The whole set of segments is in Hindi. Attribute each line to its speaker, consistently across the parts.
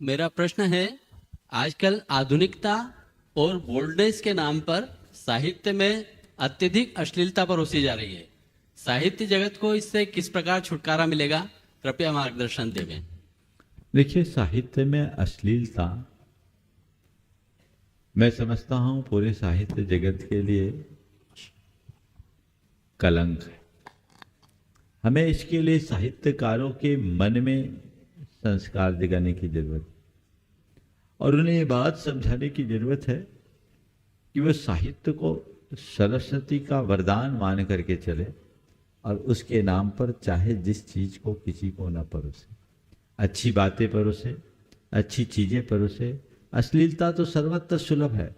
Speaker 1: मेरा प्रश्न है, आजकल आधुनिकता और बोल्डनेस के नाम पर साहित्य में अत्यधिक अश्लीलता परोसी जा रही है। साहित्य जगत को इससे किस प्रकार छुटकारा मिलेगा? कृपया मार्गदर्शन देवें।
Speaker 2: देखिए, साहित्य में अश्लीलता मैं समझता हूं पूरे साहित्य जगत के लिए कलंक है। हमें इसके लिए साहित्यकारों के मन में संस्कार जगाने की जरूरत है और उन्हें ये बात समझाने की जरूरत है कि वह साहित्य को सरस्वती का वरदान मान करके चले और उसके नाम पर चाहे जिस चीज को किसी को न परोसे, अच्छी बातें परोसे, अच्छी चीजें परोसे। अश्लीलता तो सर्वत्र सुलभ है,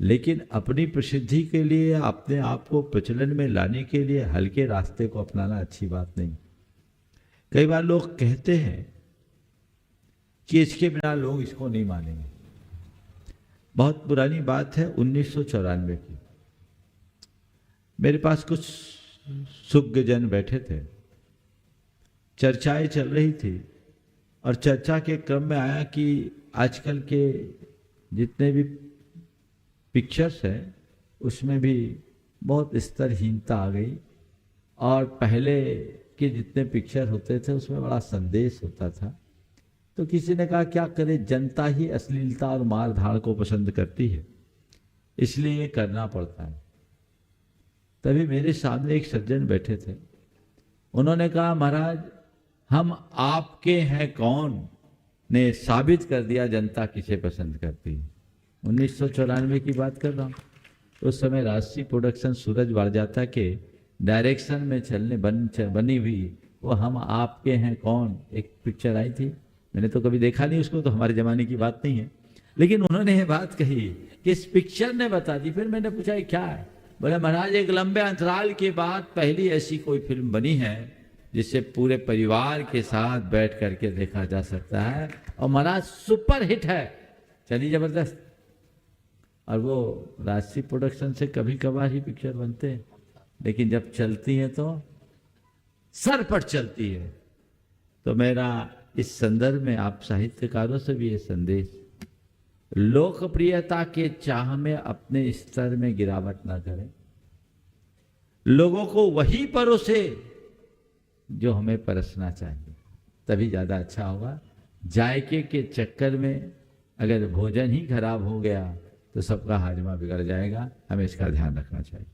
Speaker 2: लेकिन अपनी प्रसिद्धि के लिए, अपने आप को प्रचलन में लाने के लिए हल्के रास्ते को अपनाना अच्छी बात नहीं। कई बार लोग कहते हैं कि इसके बिना लोग इसको नहीं मानेंगे। बहुत पुरानी बात है, 1994 की। मेरे पास कुछ सुज्ञजन बैठे थे, चर्चाएं चल रही थी और चर्चा के क्रम में आया कि आजकल के जितने भी पिक्चर्स हैं उसमें भी बहुत स्तरहीनता आ गई और पहले के जितने पिक्चर होते थे उसमें बड़ा संदेश होता था। तो किसी ने कहा क्या करे, जनता ही अश्लीलता और मार धाड़ को पसंद करती है, इसलिए ये करना पड़ता है। तभी मेरे सामने एक सज्जन बैठे थे, उन्होंने कहा महाराज हम आपके हैं कौन ने साबित कर दिया जनता किसे पसंद करती है। 1994 की बात कर रहा हूँ। उस समय राष्ट्रीय प्रोडक्शन सूरज बड़जात्या के डायरेक्शन में बनी हुई वो हम आपके हैं कौन एक पिक्चर आई थी। मैंने तो कभी देखा नहीं उसको, तो हमारे जमाने की बात नहीं है, लेकिन उन्होंने ये बात कही कि इस पिक्चर ने बता दी। फिर मैंने पूछा क्या है? बोले महाराज एक लंबे अंतराल के बाद पहली ऐसी कोई फिल्म बनी है जिसे पूरे परिवार के साथ बैठ करके देखा जा सकता है और महाराज सुपर हिट है, चली जबरदस्त। और वो राष्ट्रीय प्रोडक्शन से कभी कभार ही पिक्चर बनते हैं, लेकिन जब चलती है तो सर पर चलती है। तो मेरा इस संदर्भ में आप साहित्यकारों से भी ये संदेश, लोकप्रियता के चाह में अपने स्तर में गिरावट ना करें, लोगों को वही परोसे जो हमें परसना चाहिए, तभी ज्यादा अच्छा होगा। जायके के चक्कर में अगर भोजन ही खराब हो गया तो सबका हाजमा बिगड़ जाएगा। हमें इसका ध्यान रखना चाहिए।